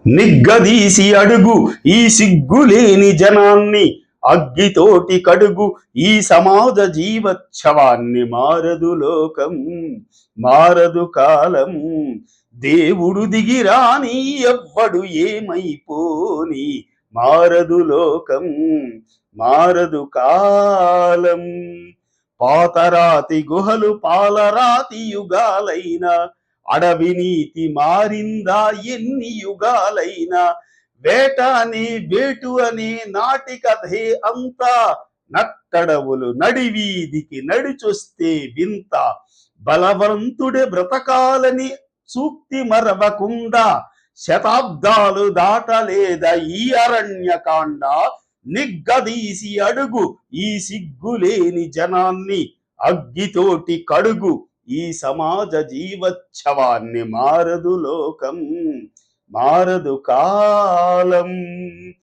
నిగ్గదీసి అడుగు ఈ సిగ్గులేని జనాన్ని, అగ్గితోటి కడుగు ఈ సమాజ జీవోత్సవాన్ని. మారదు లోకం, మారదు కాలం, దేవుడు దిగిరాని ఎవ్వడు ఏమైపోని. మారదు లోకం, మారదు కాలం. పాతరాతి గుహలు పాలరాతి యుగాలైనా, అడవి నీతి మారిందా ఎన్ని యుగాలైనా. వేట అనే వేటు అనే నాటి కథే అంతా, నట్టడవులు నడివీధికి నడిచొస్తే వింత. బలవంతుడే బ్రతకాలని సూక్తి మరవకుండా, శతాబ్దాలు దాటలేదా ఈ అరణ్యకాండ. నిగ్గదీసి అడుగు ఈ సిగ్గులేని జనాన్ని, అగ్గితోటి కడుగు ఈ సమాజ జీవోత్సవాన్ని. మారదు లోకం, మారదు కాలం.